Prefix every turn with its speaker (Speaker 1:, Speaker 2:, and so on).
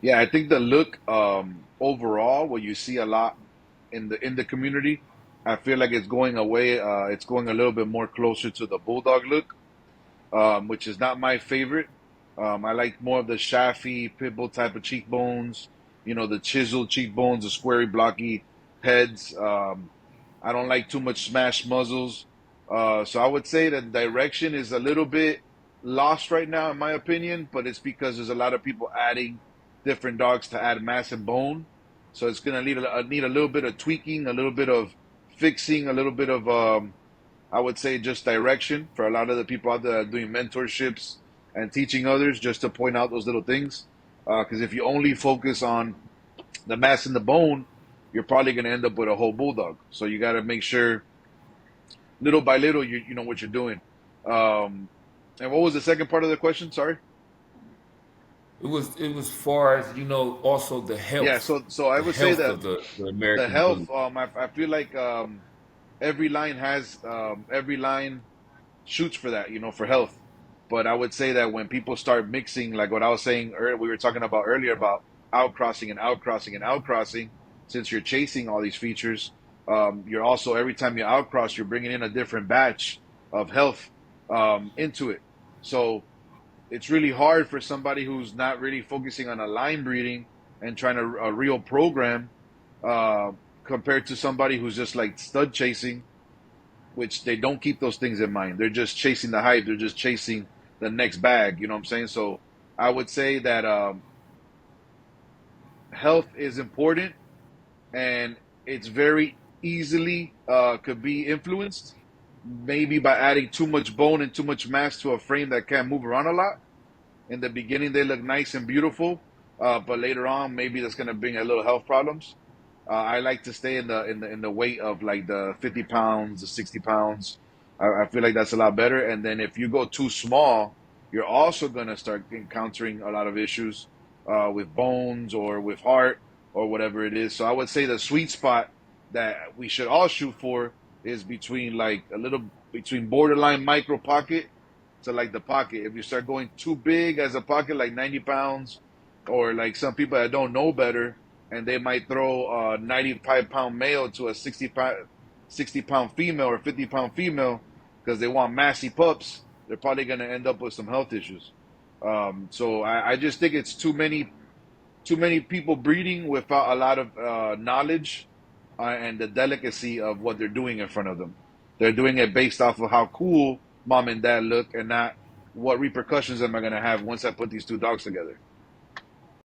Speaker 1: Yeah, I think the look overall, what you see a lot in the community, I feel like it's going away. It's going a little bit more closer to the bulldog look, which is not my favorite. I like more of the shaffy pit bull type of cheekbones. The chiseled cheekbones, the squarey, blocky heads. I don't like too much smashed muzzles. So I would say that direction is a little bit lost right now, in my opinion. But it's because there's a lot of people adding different dogs to add mass and bone. So it's gonna need a little bit of tweaking, a little bit of fixing, a little bit of I would say just direction for a lot of the people out there doing mentorships and teaching others, just to point out those little things. Because if you only focus on the mass and the bone, you're probably going to end up with a whole bulldog. So you got to make sure, little by little, you know what you're doing. Um, and what was the second part of the question? Sorry.
Speaker 2: It was far as also
Speaker 1: Yeah. So I
Speaker 2: the
Speaker 1: would say
Speaker 2: health
Speaker 1: that
Speaker 2: of the
Speaker 1: the
Speaker 2: American
Speaker 1: health.
Speaker 2: bully.
Speaker 1: I feel like every line shoots for that, for health. But I would say that when people start mixing, like what I was saying earlier, we were talking about earlier about outcrossing and outcrossing and outcrossing, since you're chasing all these features, you're also, every time you outcross, you're bringing in a different batch of health into it. So it's really hard for somebody who's not really focusing on a line breeding and trying to a real program, uh, compared to somebody who's just like stud chasing, which they don't keep those things in mind. They're just chasing the hype. They're just chasing the next bag. You know what I'm saying? So I would say that health is important, and it's very easily could be influenced, maybe by adding too much bone and too much mass to a frame that can't move around a lot. In the beginning, they look nice and beautiful, but later on, maybe that's going to bring a little health problems. I like to stay in the weight of like the 50 pounds, the 60 pounds. I feel like that's a lot better. And then if you go too small, you're also going to start encountering a lot of issues with bones or with heart or whatever it is. So I would say the sweet spot that we should all shoot for is between like a little between borderline micro pocket to like the pocket. If you start going too big as a pocket, like 90 pounds, or like some people that don't know better, and they might throw a 95-pound male to a 60-pound female or 50-pound female because they want massy pups, they're probably going to end up with some health issues. So I just think it's too many people breeding without a lot of knowledge and the delicacy of what they're doing in front of them. They're doing it based off of how cool mom and dad look, and not what repercussions am I going to have once I put these two dogs together.